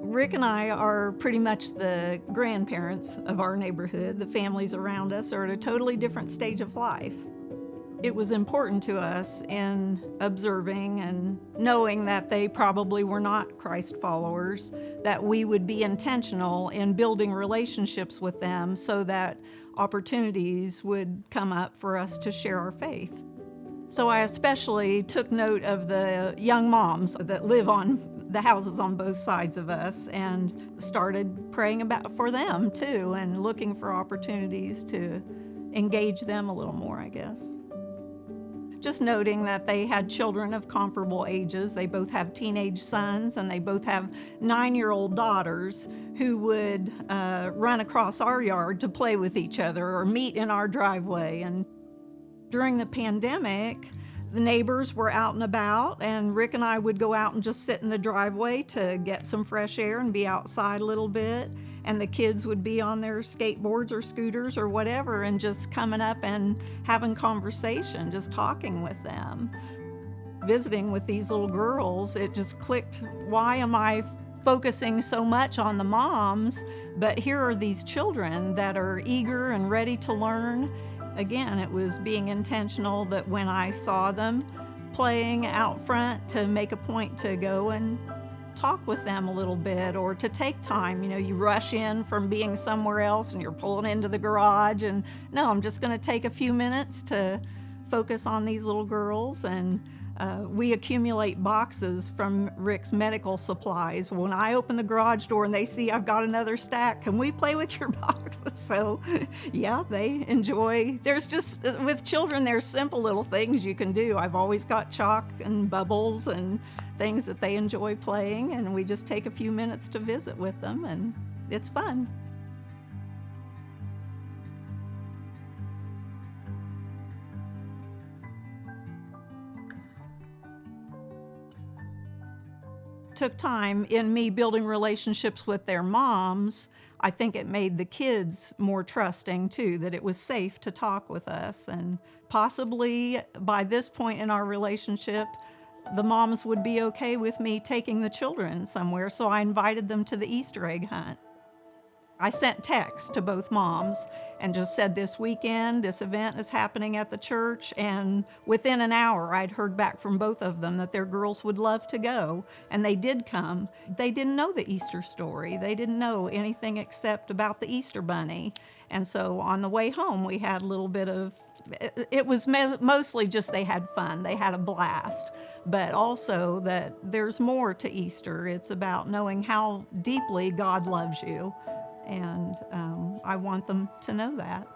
Rick and I are pretty much the grandparents of our neighborhood. The families around us are at a totally different stage of life. It was important to us in observing and knowing that they probably were not Christ followers, that we would be intentional in building relationships with them so that opportunities would come up for us to share our faith. So I especially took note of the young moms that live on the houses on both sides of us and started praying for them too and looking for opportunities to engage them a little more, I guess. Just noting that they had children of comparable ages. They both have teenage sons and they both have 9-year-old daughters who would run across our yard to play with each other or meet in our driveway. And during the pandemic, the neighbors were out and about, and Rick and I would go out and just sit in the driveway to get some fresh air and be outside a little bit. And the kids would be on their skateboards or scooters or whatever and just coming up and having conversation, just talking with them. Visiting with these little girls, it just clicked, why am I focusing so much on the moms, but here are these children that are eager and ready to learn. Again, it was being intentional that when I saw them playing out front to make a point to go and talk with them a little bit or to take time. You know, you rush in from being somewhere else and you're pulling into the garage and no, I'm just going to take a few minutes to focus on these little girls. And we accumulate boxes from Rick's medical supplies. When I open the garage door and they see I've got another stack, can we play with your boxes? So yeah, they enjoy. There's just, with children, there's simple little things you can do. I've always got chalk and bubbles and things that they enjoy playing, and we just take a few minutes to visit with them, and it's fun. Took time in me building relationships with their moms. I think it made the kids more trusting too, that it was safe to talk with us. And possibly by this point in our relationship, the moms would be okay with me taking the children somewhere, so I invited them to the Easter egg hunt. I sent texts to both moms and just said, this weekend, this event is happening at the church, and within an hour I'd heard back from both of them that their girls would love to go, and they did come. They didn't know the Easter story. They didn't know anything except about the Easter bunny. And so on the way home we had a little bit of, it was mostly just they had fun. They had a blast, but also that there's more to Easter. It's about knowing how deeply God loves you. And I want them to know that.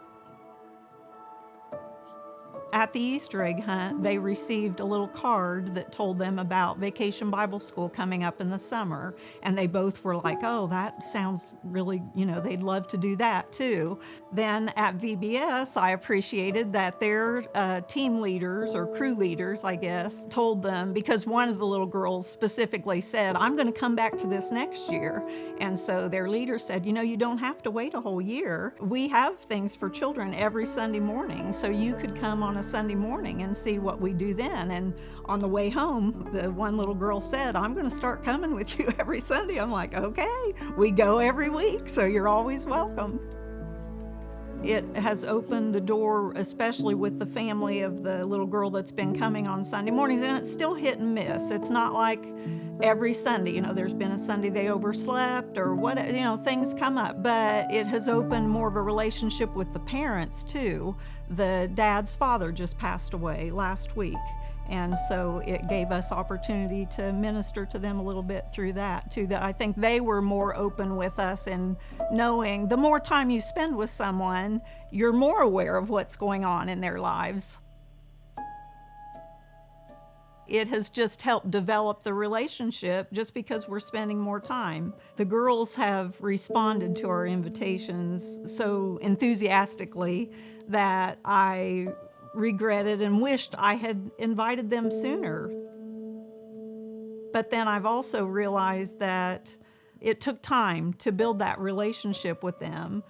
At the Easter egg hunt, they received a little card that told them about Vacation Bible School coming up in the summer. And they both were like, oh, that sounds really, they'd love to do that too. Then at VBS, I appreciated that their team leaders or crew leaders, I guess, told them, because one of the little girls specifically said, I'm going to come back to this next year. And so their leader said, you don't have to wait a whole year. We have things for children every Sunday morning, so you could come on a Sunday morning and see what we do then. And on the way home, the one little girl said, I'm going to start coming with you every Sunday. I'm like, okay, we go every week, so you're always welcome. It has opened the door, especially with the family of the little girl that's been coming on Sunday mornings, and it's still hit and miss. It's not like every Sunday, there's been a Sunday they overslept or what, things come up, but it has opened more of a relationship with the parents too. The dad's father just passed away last week, and so it gave us opportunity to minister to them a little bit through that too. That I think they were more open with us in knowing the more time you spend with someone, you're more aware of what's going on in their lives. It has just helped develop the relationship just because we're spending more time. The girls have responded to our invitations so enthusiastically that I regretted and wished I had invited them sooner. But then I've also realized that it took time to build that relationship with them.